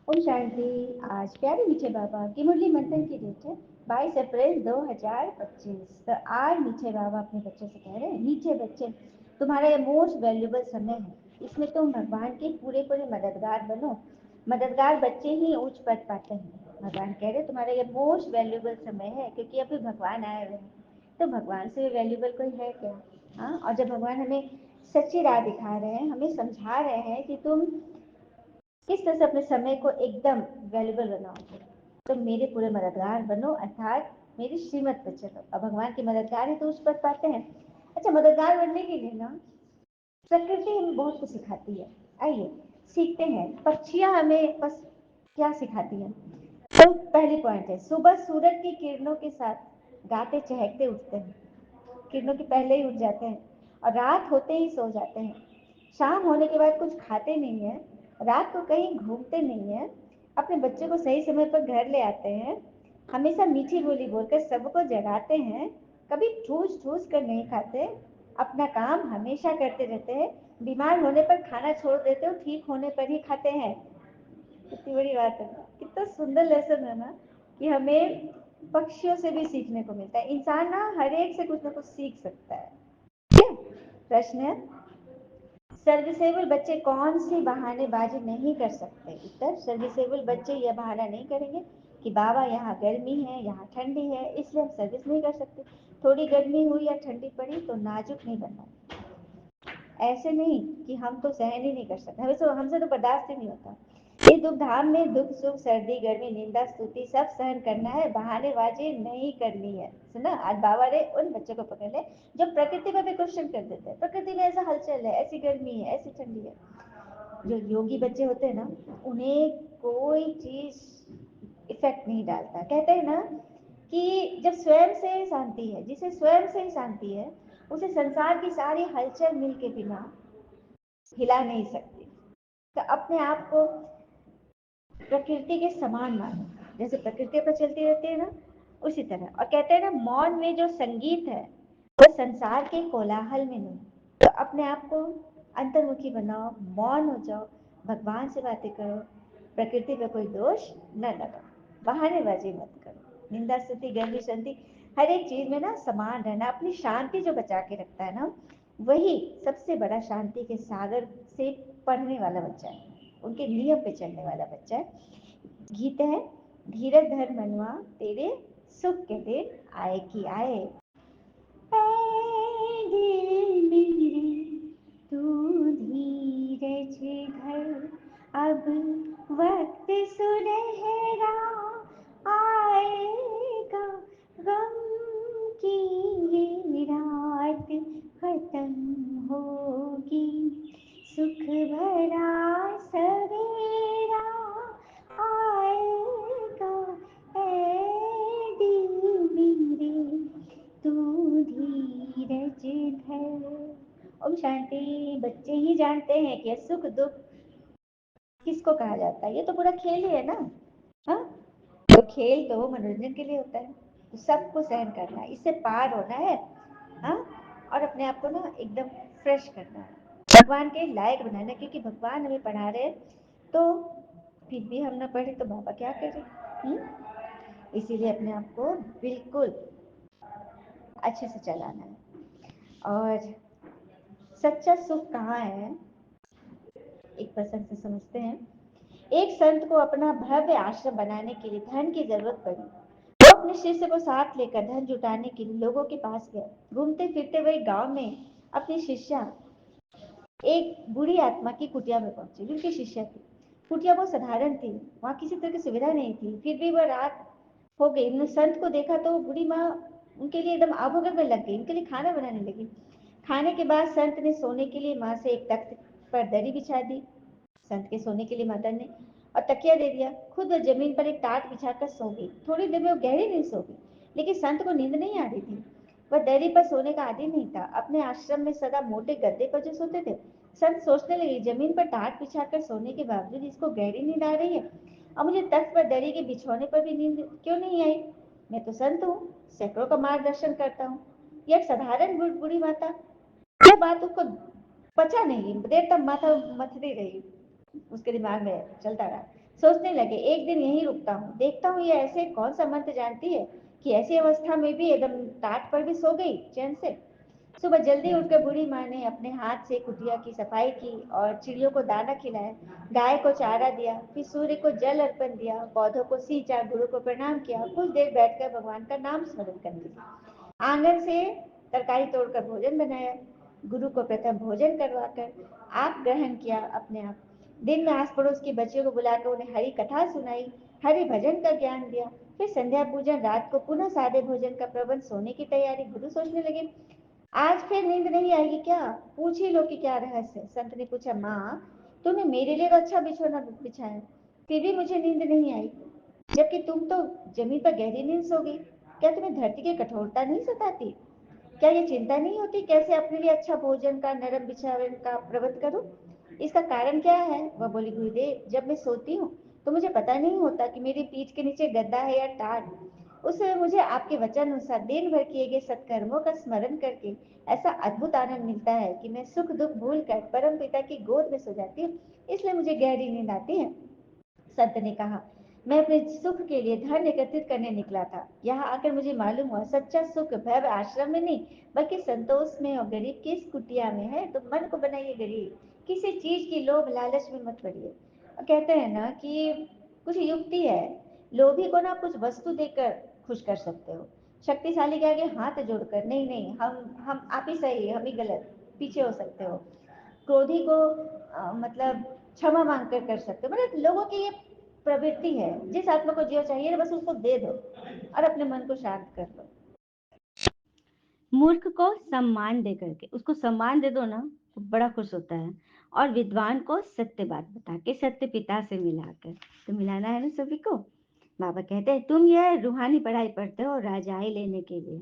ओम शांति। आज प्यारे मीठे बाबा की मुरली मंथन की डेट है 22 अप्रैल 2025। तो आज मीठे बाबा अपने बच्चों से कह रहे हैं, मीठे बच्चे, तुम्हारा ये मोस्ट वैल्यूबल समय है। इसमें तुम भगवान के पूरे पूरे मददगार बनो। मददगार बच्चे ही उच्च पद पाते हैं। भगवान कह रहे तुम्हारा ये मोस्ट वैल्यूबल समय है, क्योंकि अभी भगवान आए हुए हैं। तो भगवान से वैल्यूबल कोई है क्या? हाँ, और जब भगवान हमें सच्ची राह दिखा रहे हैं, हमें समझा रहे हैं कि तुम किस तरह से अपने समय को एकदम वैल्यूबल बनाओगे, तो मेरे पूरे मददगार बनो, अर्थात मेरी श्रीमत पर चलो। अब भगवान के मददगार ही तो उस पद पाते हैं। अच्छा, मददगार बनने के लिए ना प्रकृति हमें बहुत कुछ सिखाती है। आइए सीखते हैं, पक्षियां हमें बस क्या सिखाती हैं। तो पहली पॉइंट है, सुबह सूरज की किरणों के साथ गाते चहकते उठते हैं। किरणों के पहले ही उठ जाते हैं और रात होते ही सो जाते हैं। शाम होने के बाद कुछ खाते नहीं हैं, रात को कहीं घूमते नहीं हैं, अपने बच्चे को सही समय पर घर ले आते हैं, हमेशा मीठी बोली बोलकर सबको जगाते हैं, कभी ठूस ठूस कर नहीं खाते, अपना काम हमेशा करते रहते हैं, बीमार होने पर खाना छोड़ देते हो, ठीक होने पर ही खाते हैं। कितनी बड़ी बात है, कितना सुंदर लेसन है ना, कि हमें पक्षियों से भी सीखने को मिलता है। इंसान ना हर एक से कुछ ना कुछ सीख सकता है। क्या प्रश्न है? सर्विसेबल बच्चे कौन सी बहानेबाजी नहीं कर सकते? उत्तर, सर्विसेबल बच्चे यह बहाना नहीं करेंगे कि बाबा यहाँ गर्मी है, यहाँ ठंडी है, इसलिए हम सर्विस नहीं कर सकते। थोड़ी गर्मी हुई या ठंडी पड़ी तो नाजुक नहीं बनना। ऐसे नहीं कि हम तो सहन ही नहीं कर सकते, हमसे तो बर्दाश्त ही नहीं होता। इस दुख धाम में दुख सुख सर्दी गर्मी निंदा स्तुति सब सहन करना है, बहानेबाजी नहीं करनी है। सुना, आज बाबा ने उन बच्चों को पकड़ ले जो प्रकृति पर भी क्वेश्चन कर देते हैं। प्रकृति में ऐसा हलचल है, ऐसी गर्मी है, ऐसी ठंडी है। जो योगी बच्चे होते हैं ना, उन्हें कोई चीज इफेक्ट नहीं डालता। कहते हैं ना कि जब स्वयं से शांति है, जिसे स्वयं से ही शांति है, उसे संसार की सारी हलचल मिल के बिना हिला नहीं सकती। तो अपने आप को प्रकृति के समान मानो, जैसे प्रकृति पर चलती रहती है ना, उसी तरह। और कहते हैं ना, मौन में जो संगीत है वो संसार के कोलाहल में नहीं। तो अपने आप को अंतर्मुखी बनाओ, मौन हो जाओ, भगवान से बातें करो, प्रकृति पे कोई दोष न लगाओ, बहानेबाजी मत करो, निंदा स्तुति गर्मी सर्दी हर एक चीज में ना समान रहना। अपनी शांति जो बचा के रखता है ना, वही सबसे बड़ा शांति के सागर से पढ़ने वाला बच्चा है, उनके नियम पे चलने वाला बच्चा है। गीत है, धीरज धर मनुआ, तेरे सुख के दिन आए कि आए। ऐ दिल मेरे तू धीरज धर, अब वक्त सुनहरा आएगा, गम की ये रात खत्म होगी, सुख भरा सवेरा आएगा। ऐ दिल मेरे तू धीरज धर। ओम शांति। बच्चे ही जानते हैं कि सुख दुख किसको कहा जाता है। ये तो पूरा खेल ही है ना। हाँ, तो खेल तो मनोरंजन के लिए होता है, तो सबको सहन करना है, इससे पार होना है। हाँ, और अपने आप को ना एकदम फ्रेश करना है, भगवान के लायक बनाना है, क्योंकि भगवान हमें पढ़ा रहे हैं, तो फिर भी हम ना पढ़े तो बाबा क्या करें। इसीलिए अपने आप को बिल्कुल अच्छे से चलाना है। और सच्चा सुख कहाँ है, एक प्रसंग से समझते हैं। एक संत को अपना भव्य आश्रम बनाने के लिए धन की जरूरत पड़ी। वो अपने शिष्य को साथ लेकर धन जुटाने के लिए लोगों के पास गए। घूमते फिरते वही गांव में अपनी शिष्या एक बुरी आत्मा की कुटिया में पहुंची, जिनकी शिष्या थी। कुटिया बहुत साधारण थी, वहां किसी तरह की सुविधा नहीं थी। फिर भी वह रात हो गई, उन्होंने संत को देखा तो बुरी माँ उनके लिए एकदम आभोगन में लग गई, उनके लिए खाना बनाने लगी। खाने के बाद संत ने सोने के लिए माँ से एक तख्त पर दरी बिछा दी, संत के सोने के लिए माता ने, और तकिया दे दिया। खुद वह जमीन पर एक टाट बिछाकर सो गई। थोड़ी देर में वो गहरी नींद सो गई, लेकिन संत को नींद नहीं आ रही थी। वह दरी पर सोने का आदी नहीं था। अपने आश्रम में सदा मोटे गद्दे पर जो सोते थे, संत सोचने लगे, जमीन पर टाट बिछाकर सोने के बावजूद इसको गहरी नींद आ रही है, और मुझे तख्त पर दरी के बिछौने पर भी नींद क्यों नहीं आई? मैं तो संत हूँ, सैकड़ों का मार्गदर्शन करता हूँ, यह एक साधारण बूढ़ी माता। यह बात उसको पचा नहीं, देर तक माथा मथती रही, उसके दिमाग में चलता रहा। सोचने लगे, एक दिन यहीं रुकता हूँ, देखता हूँ ये ऐसे कौन सा मंत्र जानती है कि ऐसी अवस्था में भी एकदम टाट पर भी सो गई चैन से। सुबह जल्दी उठकर बूढ़ी माँ ने अपने हाथ से कुटिया की सफाई की और चिड़ियों को दाना खिलाया, गाय को चारा दिया, फिर सूर्य को जल अर्पण दिया, पौधों को सींचा, गुरु को प्रणाम किया, कुछ देर बैठकर भगवान का नाम स्मरण करने लगी। आंगन से तरकारी तोड़कर भोजन बनाया, गुरु को प्रथम भोजन करवाकर आप ग्रहण किया अपने आप। दिन में आस पड़ोस की बच्चियों को बुलाकर उन्हें हरी कथा सुनाई, हरि भजन का ज्ञान दिया। फिर संध्या पूजन, रात को पुनः सादे भोजन का प्रबंध, सोने की तैयारी। गुरु सोचने लगे, आज फिर नींद नहीं आएगी क्या? पूछ ही लो कि क्या रहस्य है। संत ने पूछा, माँ तूने मेरे लिए तो अच्छा बिछोना बिछाया, फिर भी मुझे नींद नहीं आई, जबकि तुम तो जमीन पर गहरी नींद सो गई। क्या तुम्हें धरती की कठोरता नहीं सताती? क्या ये चिंता नहीं होती कैसे अपने लिए अच्छा भोजन का, नरम बिछावन का प्रबंध करूं? इसका कारण क्या है? वह बोली, गुरुदेव जब मैं सोती हूँ तो मुझे पता नहीं होता कि मेरी पीठ के नीचे गद्दा है या टाट। उस समय मुझे आपके वचन अनुसार दिन भर किए गए सत्कर्मों का स्मरण करके ऐसा अद्भुत आनंद मिलता है कि मैं सुख दुख भूल कर परम पिता की गोद में सो जाती हूँ, इसलिए मुझे गहरी नींद आती है। संत ने कहा, मैं अपने सुख के लिए धन एकत्रित करने निकला था, यहाँ आकर मुझे मालूम हुआ सच्चा सुख भव्य आश्रम में नहीं बल्कि संतोष में और गरीब की इस कुटिया में है। तो मन को बनाइए गरीब, किसी चीज की लोभ लालच में मत पड़िए। कहते हैं ना कि कुछ युक्ति है, लोभी को ना कुछ वस्तु देकर खुश कर सकते हो, शक्तिशाली के आगे हाथ जोड़कर नहीं नहीं, हम आप ही सही, हम ही गलत, पीछे हो सकते हो। क्रोधी को मतलब क्षमा मांग कर सकते हो। मतलब लोगों की ये प्रवृत्ति है, जिस आत्मा को जो चाहिए बस उसको दे दो और अपने मन को शांत कर लो। मूर्ख को सम्मान दे करके, उसको सम्मान दे दो ना तो बड़ा खुश होता है। और विद्वान को सत्य बात बता के, सत्य पिता से मिलाकर, तो मिलाना है ना सभी को। बाबा कहते हैं, तुम यह रूहानी पढ़ाई पढ़ते हो राजाई लेने के लिए,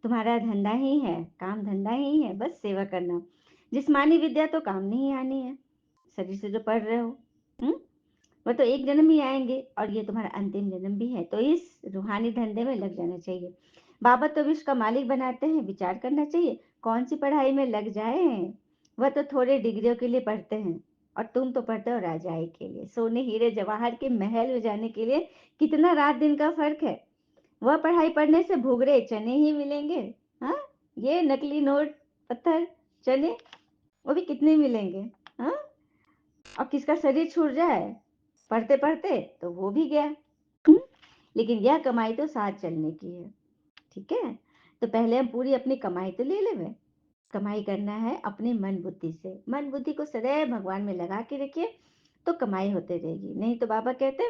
तुम्हारा धंधा ही है, काम धंधा ही है बस सेवा करना। जिस्मानी विद्या तो काम नहीं आनी है, शरीर से जो पढ़ रहे हो, वो तो एक जन्म ही आएंगे और ये तुम्हारा अंतिम जन्म भी है, तो इस रूहानी धंधे में लग जाना चाहिए। बाबा तो विश्व का मालिक बनाते हैं, विचार करना चाहिए कौन सी पढ़ाई में लग जाए। वह तो थोड़े डिग्रियों के लिए पढ़ते हैं और तुम तो पढ़ते हो राजाई के लिए, सोने हीरे जवाहर के महल में जाने के लिए। कितना रात दिन का फर्क है। वह पढ़ाई पढ़ने से भुगरे चने ही मिलेंगे, हाँ, ये नकली नोट, पत्थर, चने, वो भी कितने मिलेंगे, हाँ। और किसका शरीर छूट जाए पढ़ते पढ़ते तो वो भी गया। लेकिन यह कमाई तो साथ चलने की है, ठीक है। तो पहले हम पूरी अपनी कमाई तो ले लेवे। कमाई करना है अपनी मन बुद्धि से, मन बुद्धि को सदैव भगवान में लगा के रखिए तो कमाई होते रहेगी। नहीं तो बाबा कहते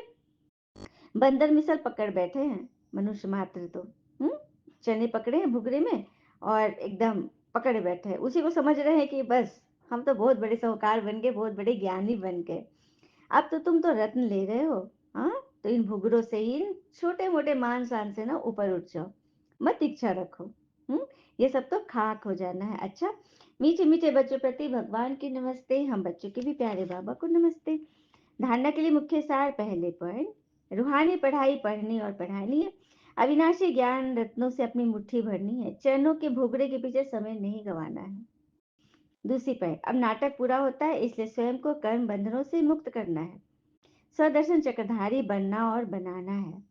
बंदर मिसल पकड़ बैठे हैं मनुष्य मात्र तो, चने पकड़े हैं भुगरे में और एकदम पकड़े बैठे हैं, उसी को समझ रहे हैं कि बस हम तो बहुत बड़े साहूकार बन गए, बहुत बड़े ज्ञानी बन गए। अब तो तुम तो रत्न ले रहे हो, हाँ, तो इन भुगरों से ही, इन छोटे मोटे मान शान से ना ऊपर उठ जाओ, मत इच्छा रखो। ये सब तो खाक हो जाना है। अच्छा, मीठे मीठे बच्चों प्रति भगवान की नमस्ते, हम बच्चों के भी प्यारे बाबा को नमस्ते। धारणा के लिए मुख्य सार, पहले पॉइंट, रूहानी पढ़ाई पढ़नी और पढ़ानी है। अविनाशी ज्ञान रत्नों से अपनी मुट्ठी भरनी है, चरणों के भोगड़े के पीछे समय नहीं गंवाना है। दूसरी पॉइंट, अब नाटक पूरा होता है इसलिए स्वयं को कर्म बंधनों से मुक्त करना है, स्वदर्शन चक्रधारी बनना और बनाना है।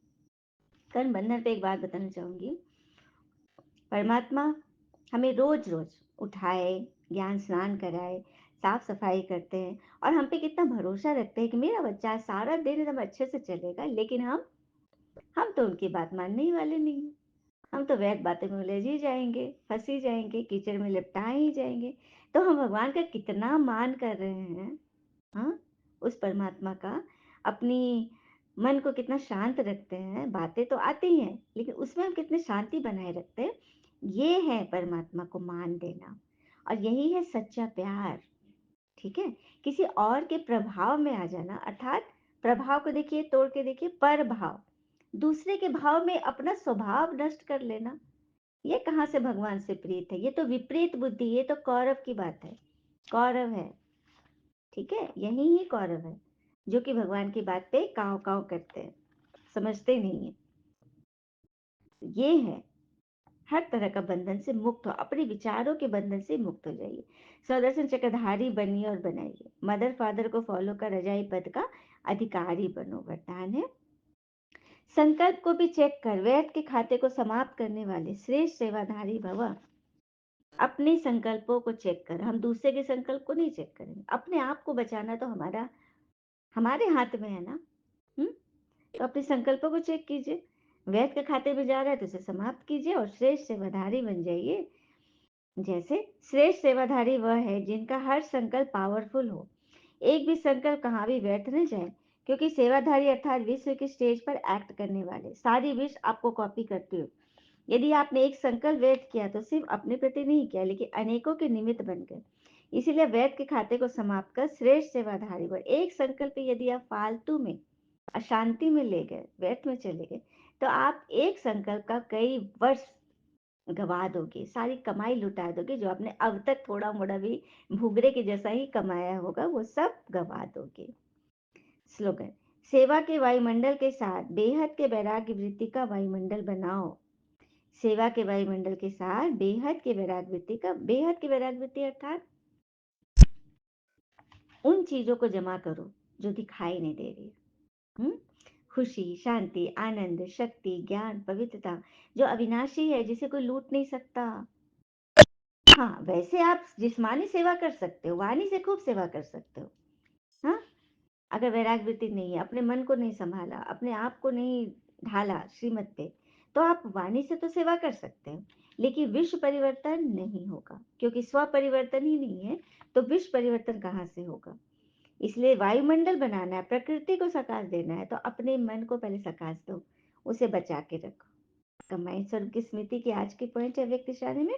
कर्म बंधन पे एक बात बताना चाहूंगी। परमात्मा हमें रोज रोज उठाए, ज्ञान स्नान कराए, साफ सफाई करते हैं और हम पे कितना भरोसा रखते हैं कि मेरा बच्चा सारा दिन एकदम अच्छे से चलेगा। लेकिन हम तो उनकी बात मानने ही वाले नहीं हैं। हम तो वैध बातें में उलझ ही जाएंगे, फंस ही जाएंगे, कीचड़ में लिपटाए ही जाएंगे। तो हम भगवान का कितना मान कर रहे हैं, हाँ, उस परमात्मा का, अपनी मन को कितना शांत रखते हैं। बातें तो आती हैं लेकिन उसमें हम कितनी शांति बनाए रखते हैं। ये है परमात्मा को मान देना और यही है सच्चा प्यार, ठीक है। किसी और के प्रभाव में आ जाना, अर्थात प्रभाव को देखिए, तोड़ के देखिए, पर भाव, दूसरे के भाव में अपना स्वभाव नष्ट कर लेना, ये कहाँ से भगवान से प्रीत है? ये तो विपरीत बुद्धि, ये तो कौरव की बात है, कौरव है, ठीक है, यही ही कौरव है जो कि भगवान की बात पे काव काव करते हैं, समझते नहीं है। ये है, हर तरह का बंधन से मुक्त हो, अपने विचारों के बंधन से मुक्त हो जाइए, स्वदर्शन चक्रधारी बनिए और बनाइए। मदर फादर को फॉलो कर रजाई पद का अधिकारी बनो। वरदान है, संकल्प को भी चेक कर, व्यर्थ के खाते को समाप्त करने वाले श्रेष्ठ सेवाधारी भव। अपने संकल्पों को चेक कर, हम दूसरे के संकल्प को नहीं चेक करेंगे, अपने आप को बचाना तो हमारा हमारे हाथ में है ना। हम्म तो अपने संकल्पों को चेक कीजिए, व्यर्थ के खाते में जा रहा है तो उसे समाप्त कीजिए और श्रेष्ठ सेवाधारी बन जाइए। जैसे श्रेष्ठ सेवाधारी वह है जिनका हर संकल्प पावरफुल हो, एक भी संकल्प कहाँ भी व्यर्थ न जाए, क्योंकि सेवाधारी अर्थात विश्व के स्टेज पर एक्ट करने वाले, सारी विश्व आपको कॉपी करती हो। यदि आपने एक संकल्प व्यर्थ किया तो सिर्फ अपने प्रति नहीं किया, लेकिन अनेकों के निमित्त बन गए। इसीलिए व्यर्थ के खाते को समाप्त कर श्रेष्ठ सेवाधारी बन। एक संकल्प यदि आप फालतू में, अशांति में ले गए, व्यर्थ में चले गए, तो आप एक संकल्प का कई वर्ष गवा दोगे, सारी कमाई लुटा दोगे, जो आपने अब तक थोड़ा मोड़ा भी भुगरे के जैसा ही कमाया होगा वो सब गवा दोगे। स्लोगन, सेवा के वायुमंडल के साथ बेहद के वैराग्य वृत्ति का वायुमंडल बनाओ। सेवा के वायुमंडल के साथ बेहद के वैराग्य वृत्ति का, बेहद के वैराग्य वृत्ति अर्थात उन चीजों को जमा करो जो दिखाई नहीं दे रही। हम्म खुशी, शांति, आनंद, शक्ति, ज्ञान, पवित्रता, जो अविनाशी है, जिसे कोई लूट नहीं सकता। हाँ, वैसे आप जिस्मानी सेवा कर सकते हो, वाणी से खूब सेवा कर सकते हो। हाँ, अगर वैराग्य वृत्ति नहीं है, अपने मन को नहीं संभाला, अपने आप को नहीं ढाला श्रीमत पे, तो आप वाणी से तो सेवा कर सकते हो, लेकिन विश्व परिवर्तन नहीं होगा, क्योंकि स्व परिवर्तन ही नहीं है तो विश्व परिवर्तन कहाँ से होगा। इसलिए वायुमंडल बनाना है, प्रकृति को सकाश देना है, तो अपने मन को पहले सकाश दो, उसे बचा के रखो। कंबाइंड स्वरूप की स्मृति की आज की पॉइंट है व्यक्ति शादी में,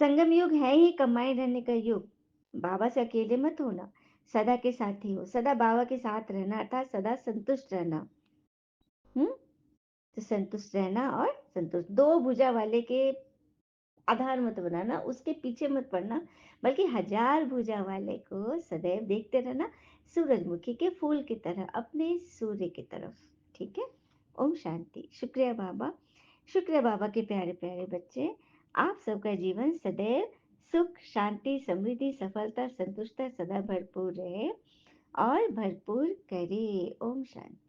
संगम युग है ही कंबाइंड रहने का युग। बाबा से अकेले मत होना, सदा के साथी हो, सदा बाबा के साथ रहना अर्थात सदा संतुष्ट रहना। हम्म तो संतुष्ट रहना और संतुष्ट, दो भुजा वाले के आधार मत बनाना, उसके पीछे मत पड़ना, बल्कि हजार भुजा वाले को सदैव देखते रहना, सूरजमुखी के फूल की तरह, अपने सूर्य की तरफ। ठीक है। ओम शांति। शुक्रिया बाबा, शुक्रिया बाबा के प्यारे प्यारे बच्चे। आप सबका जीवन सदैव सुख, शांति, समृद्धि, सफलता, संतुष्टता सदा भरपूर रहे और भरपूर करे। ओम शांति।